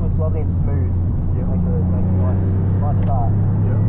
looks lovely and smooth. Yeah. Makes a nice start. Yeah.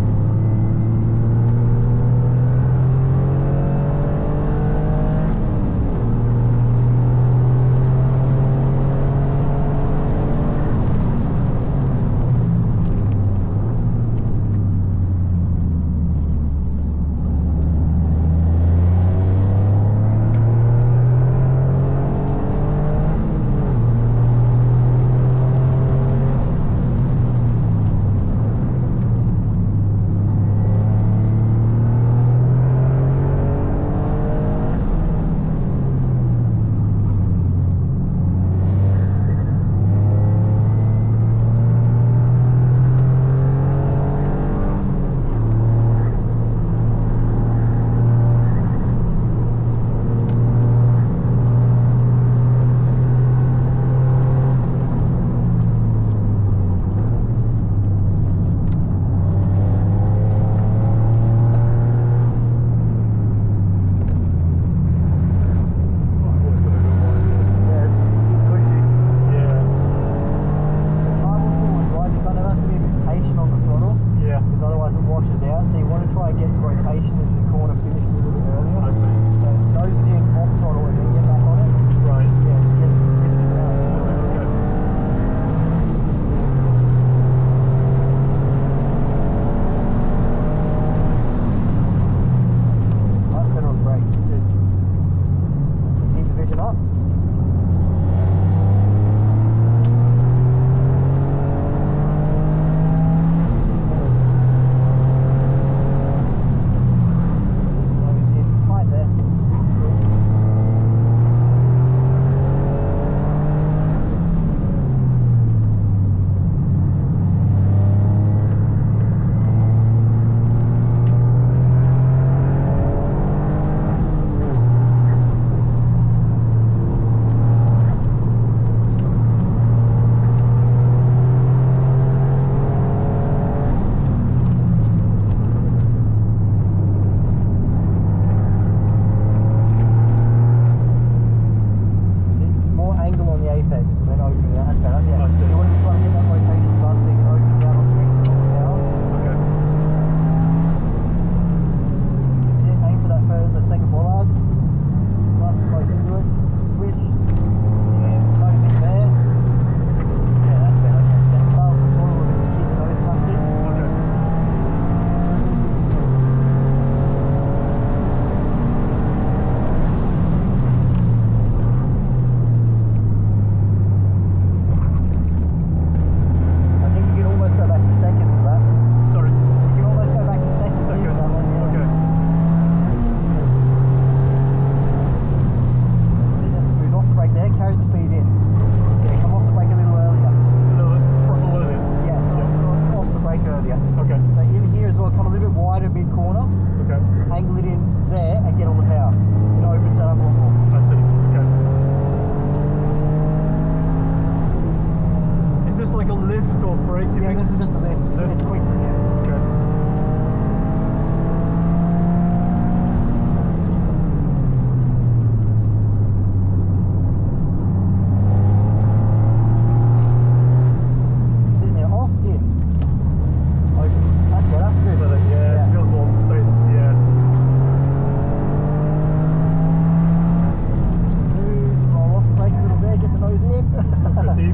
Deep.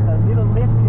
A little lift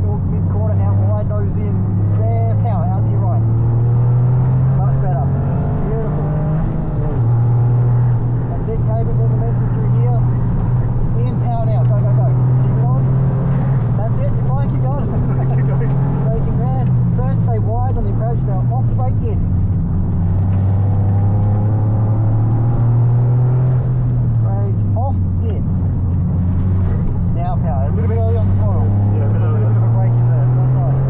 mid corner, out wide, nose in. There, power, out to your right. Much better. Beautiful. That's it, cabin, bring the momentum through here. In, power now, go, go, go. Keep it on. That's it, you're fine, keep going. Keep going. Braking there. Turn, stay wide on the approach now. Off, brake in. Brake, off, in. Now power, a little bit early on the throttle. Yeah, a bit early. A bit of a brake in there, that's nice.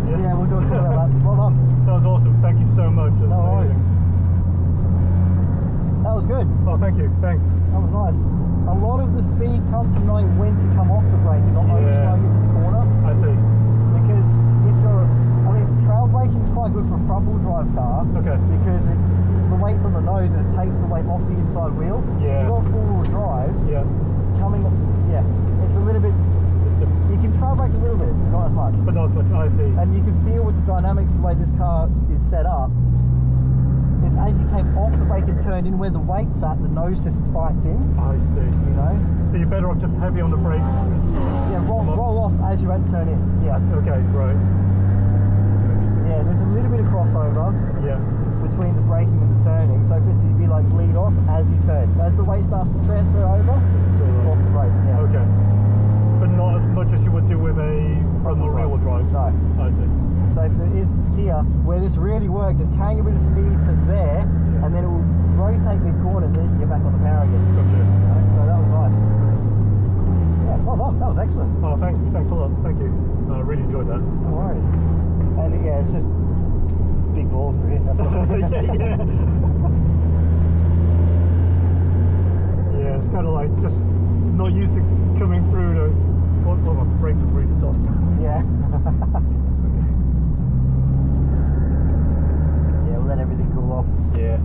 Yeah, we'll do a call out, mate. Well done. That was awesome. Thank you so much. No worries. That was good. Oh, thank you. Thanks. That was nice. A lot of the speed comes from knowing when to come off the brake and not overslowing into the corner. I see. Because if you're, I mean, trail braking is quite good for a front-wheel drive car. Okay. Because the weight's on the nose and it takes the weight off the inside wheel. Yeah. If you've got four-wheel drive, it's a little bit. You can trail brake a little bit, but not as much. But not as much. I see. And you can feel with the dynamics the way this car is set up. Is as you came off the brake and turned in where the weight's at, the nose just bites in. I see. You know? So you're better off just heavy on the brakes? Yeah, roll off as you turn in. Yeah. Okay, right. Yeah, there's a little bit of crossover between the braking and the turning. So for instance, you'd be like lead off as you turn. As the weight starts to transfer over, off the brake. Yeah. Okay. But not as much as you would do with a front-wheel drive? No. I see. So for instance here, where this really works is carrying a bit of speed to there, and then it will rotate mid-corner and then you get back on the power again. Gotcha. Right, so that was nice. Yeah, well done. That was excellent. Oh, thanks a lot. Thank you. I really enjoyed that. No worries. And yeah, it's just big balls through here. Yeah. Yeah, it's kind of like just not used to coming through those. Well, my brakes are really soft. Yeah. Yeah, we'll let everything cool off. Yeah.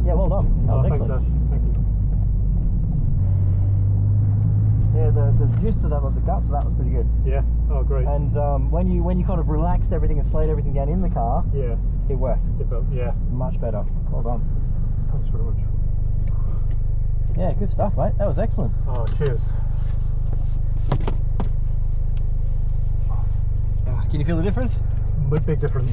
Yeah, well done. That was Thanks, excellent. Ash. Thank you. Yeah, the gist of that, the guts of that was pretty good. Yeah. Oh, great. And when you kind of relaxed everything and slowed everything down in the car, Yeah. it worked. Yeah. Much better. Well done. Thanks very much. Yeah, good stuff, mate. That was excellent. Oh, cheers. Can you feel the difference? Big difference.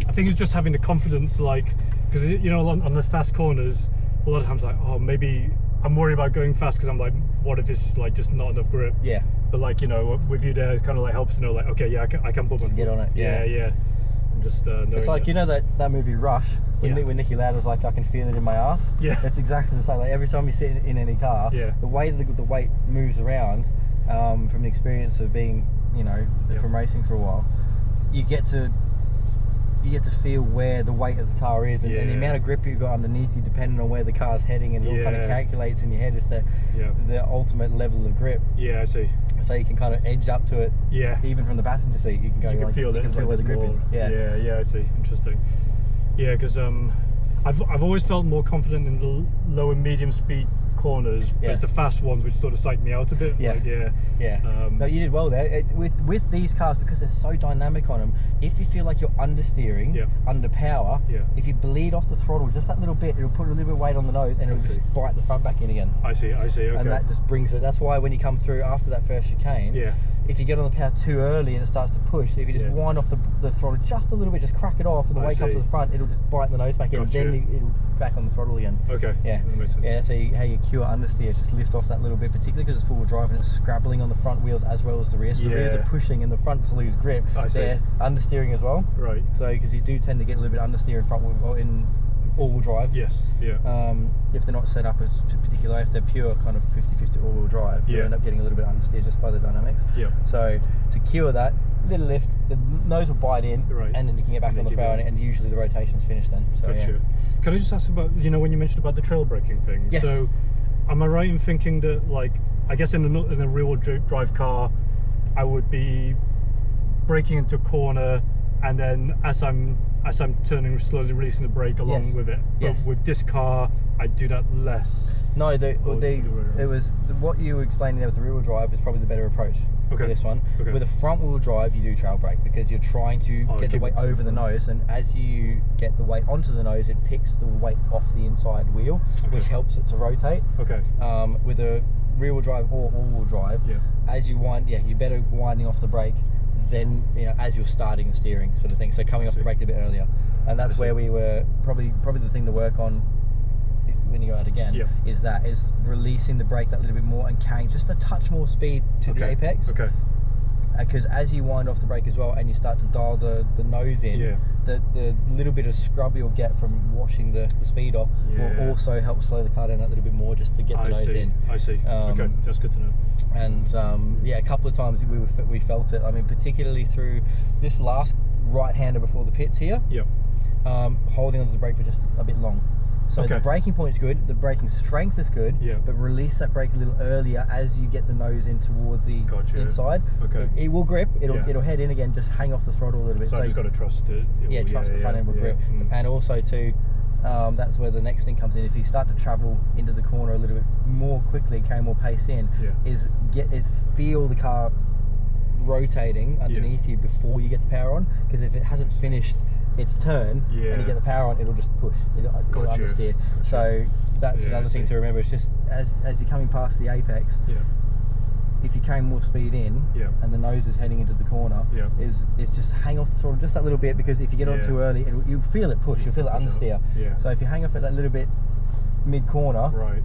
I think it's just having the confidence, like, because you know, on the fast corners, a lot of times, like, oh, maybe I'm worried about going fast because I'm like, what if it's like just not enough grip? Yeah. But like, you know, with you there, it kind of like helps to know, like, okay, yeah, I can put my foot. Get on it. Yeah. And just it's like, you know that movie Rush when Nicky Lauder's like, I can feel it in my ass. Yeah. It's exactly the same. Like every time you sit in any car, the way the weight moves around, from the experience of being, you know, from racing for a while, you get to feel where the weight of the car is and the amount of grip you've got underneath you, depending on where the car's heading, and it all kind of calculates in your head as to the ultimate level of grip. Yeah, I see. So you can kind of edge up to it. Yeah. Even from the passenger seat, you can go. You can feel it. You can feel where the grip is. Yeah. Yeah, I see. Interesting. Yeah, because I've always felt more confident in the low and medium speed corners, whereas the fast ones, which sort of psyched me out a bit. Yeah. Like, no, you did well there. With these cars, because they're so dynamic on them, if you feel like you're understeering, under power, if you bleed off the throttle just that little bit, it'll put a little bit of weight on the nose and it'll just bite the front back in again. I see, okay. And that just brings it. That's why when you come through after that first chicane, if you get on the power too early and it starts to push, if you just wind off the throttle just a little bit, just crack it off, and the weight comes to the front, it'll just bite the nose back in, and then it'll back on the throttle again. Okay. Yeah. That makes sense. Yeah. So how you cure understeer, just lift off that little bit, particularly because it's four-wheel drive and it's scrabbling on the front wheels as well as the rear. So the rears are pushing and the fronts lose grip. They're understeering as well. Right. So because you do tend to get a little bit of understeer in front wheel in all-wheel drive. Yes. Yeah. If they're not set up as particular, if they're pure kind of 50-50 all-wheel drive, you end up getting a little bit of understeer just by the dynamics. Yeah. So to cure that, little lift, the nose will bite in, and then you can get back on the power, and usually the rotation's finished then. So, gotcha. Can I just ask about, you know, when you mentioned about the trail braking thing? Yes. So, am I right in thinking that, like, I guess in a rear-wheel drive car, I would be braking into a corner, and then as I'm turning, slowly releasing the brake along with it. But with this car, I do that less. No, it was what you were explaining there with the rear-wheel drive is probably the better approach for this one. With a front-wheel drive, you do trail brake because you're trying to get the weight over the nose, and as you get the weight onto the nose, it picks the weight off the inside wheel, which helps it to rotate. With a rear-wheel drive or all-wheel drive, as you wind, you're better winding off the brake then, you know, as you're starting the steering sort of thing. So coming off the brake a bit earlier, and that's where we were probably the thing to work on when you go out again, is releasing the brake that little bit more and carrying just a touch more speed to the apex. because as you wind off the brake as well and you start to dial the nose in, the little bit of scrub you'll get from washing the speed off will also help slow the car down a little bit more, just to get the nose in. I see. Okay, that's good to know. And yeah, a couple of times we felt it. I mean, particularly through this last right-hander before the pits here. Yep. Holding onto the brake for just a bit long. So the braking point is good, the braking strength is good, but release that brake a little earlier as you get the nose in toward the inside. Okay. It will grip, it'll head in again, just hang off the throttle a little bit. So I just got to trust it. Trust the front end will grip. And also too, that's where the next thing comes in. If you start to travel into the corner a little bit more quickly, carry more pace in, is feel the car rotating underneath you before you get the power on, because if it hasn't finished its turn and you get the power on, it'll just push, it'll understeer. So that's another thing to remember. It's just as you're coming past the apex, if you carry more speed in and the nose is heading into the corner, is just hang off the throttle just that little bit, because if you get on too early, you'll feel it push, you'll feel it understeer. So if you hang off at that little bit mid corner,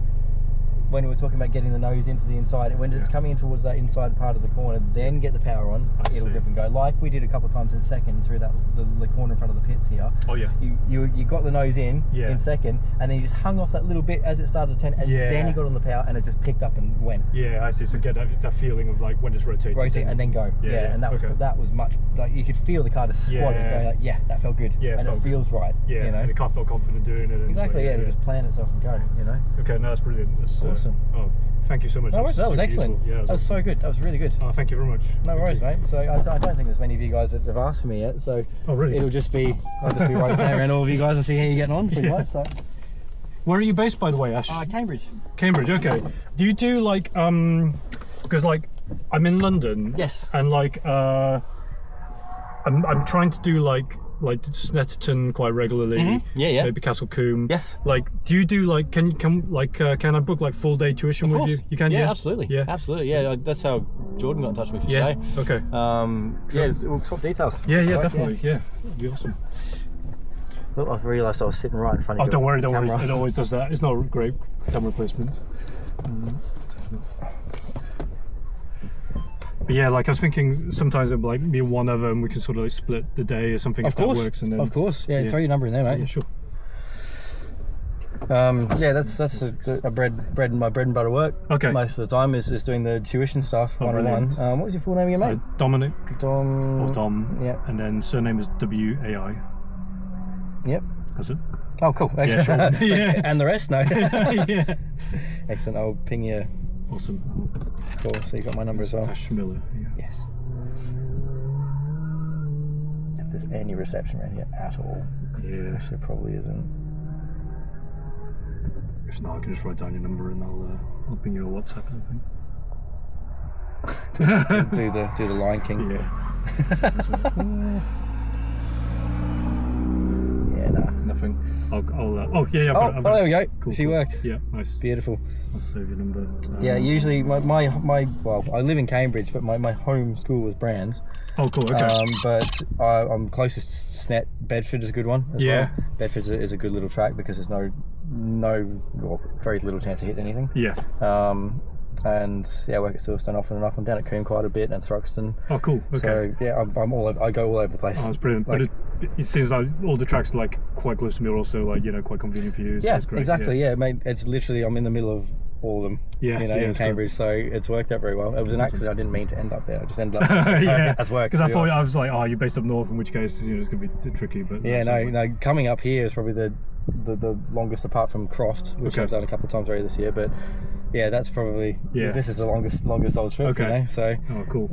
when we were talking about getting the nose into the inside, when it's coming in towards that inside part of the corner, then get the power on, it'll grip and go. Like we did a couple of times in second through that the corner in front of the pits here. Oh yeah. You got the nose in second, and then you just hung off that little bit as it started to turn, and then you got on the power, and it just picked up and went. Yeah, I see. So get that feeling of like when it's rotating and then go. And that was much, like you could feel the car just squatting, going like, that felt good. And it feels right. You know, and the car felt confident doing it. Exactly. It'll just plan itself and go. You know. Okay, no, that's brilliant. That's awesome. Oh, thank you so much. That was excellent. Yeah, that was so good. That was really good. Oh, thank you very much. No worries, mate. So I don't think there's many of you guys that have asked for me yet. So it'll just be I'll just be rotating around all of you guys and see how you're getting on, pretty much. So. Where are you based, by the way, Ash? Cambridge. Cambridge. Okay. Do you do like because like I'm in London. Yes. And like I'm trying to do like Snetterton quite regularly. Maybe Castle Combe. Yes. Like, do you do like can I book like full day tuition with you? You can. Yeah, absolutely. Yeah, absolutely. Yeah, that's how Jordan got in touch with me for today. Okay. We'll swap details. Yeah, definitely. Yeah, that'd be awesome. Well, I've realised I was sitting right in front of you. Oh, don't worry. It always does that. It's not a great camera placement. But yeah, like I was thinking sometimes it'd like be one of them, we can sort of like split the day or something if that works. And then, of course, yeah, throw your number in there, mate. Yeah, sure. Yeah, that's my bread and butter work. Okay. Most of the time is doing the tuition stuff one-on-one. What was your full name again, mate? Dominic. Dom. Yeah. And then surname is W-A-I. Yep. That's it. Oh, cool. Excellent. Yeah, sure. And the rest? No. Yeah. Excellent. I'll ping you. Awesome. Cool. So you got my number as well. Ash Miller. Yeah. Yes. If there's any reception around here at all, which there probably isn't. If not, I can just write down your number and I'll ping you a WhatsApp or something. do the Lion King. Yeah. Nothing. There we go. Cool, she worked. Yeah, nice. Beautiful. I'll save your number. Yeah, usually well, I live in Cambridge, but my home school was Brands. Oh, cool. Okay. But I'm closest to Snet. Bedford is a good one as well. Bedford is a good little track because there's very little chance to hit anything. Yeah. And I work at Silverstone off and off. I'm down at Coombe quite a bit and Thruxton. Oh, cool. Okay. So yeah, I go all over the place. Oh, that's brilliant. Like, but it seems like all the tracks are like quite close to me are also like quite convenient for you. So it's great. Exactly. Yeah, mate. It's literally I'm in the middle of all of them. Yeah. In Cambridge, so it's worked out very well. It was an accident. I didn't mean to end up there. I just ended up. That's worked. Because I was like, you're based up north, in which case it's gonna be tricky. But no. Coming up here is probably the longest apart from Croft, which I've done a couple of times already this year, but. Yeah, that's probably. Yeah. This is the longest old trip. Okay. So. Oh, cool.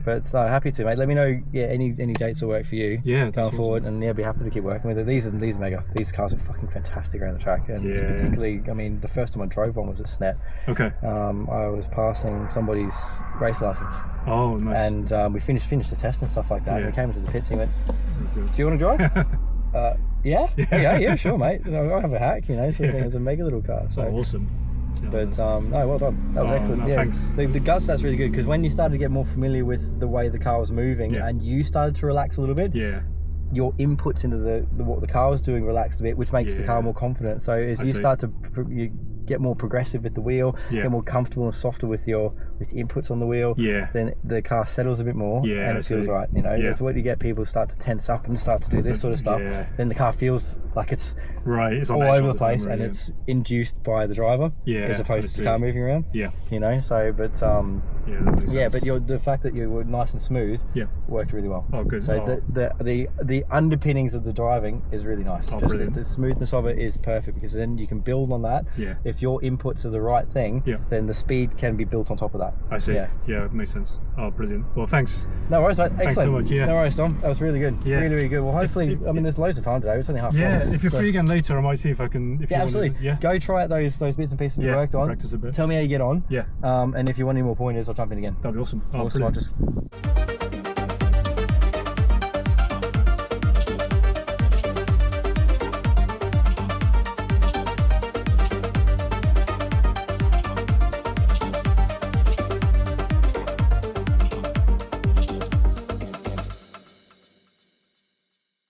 But happy to, mate. Let me know. Yeah, any dates will work for you. Yeah, going forward, awesome. And be happy to keep working with it. These cars are fucking fantastic around the track, and particularly, I mean, the first time I drove one was at Snet. Okay. I was passing somebody's race license. Oh, nice. And we finished the test and stuff like that. And we came into the pits and he went, "Do you want to drive?" Yeah, sure, mate. I have a hack, so it's a mega little car. So. Oh, awesome. But no, well done. That was excellent. Thanks. The guts, that's really good because when you started to get more familiar with the way the car was moving and you started to relax a little bit, your inputs into what the car was doing relaxed a bit, which makes the car more confident. So as you start to you get more progressive with the wheel, get more comfortable and softer with your with inputs on the wheel, then the car settles a bit more, and it feels right. You know, it's what you get people start to tense up and start to do this sort of stuff. Then the car feels like it's it's all over the place, and it's induced by the driver, as opposed to the car moving around. You know, so but but the fact that you were nice and smooth worked really well. Oh, good. So the underpinnings of the driving is really nice. Just the smoothness of it is perfect, because then you can build on that. If your inputs are the right thing, then the speed can be built on top of that. I see. Yeah, it makes sense. Oh, brilliant. Well, thanks. No worries, mate. Thanks so much. No worries, Tom. That was really good. Really, really good. Well, hopefully, I mean, there's loads of time today. It's only half. If you're free again later, I might see if I can. If you absolutely. Go try out those bits and pieces we worked on. Practice a bit. Tell me how you get on. And if you want any more pointers, I'll jump in again. That'd be awesome. Awesome. I'll just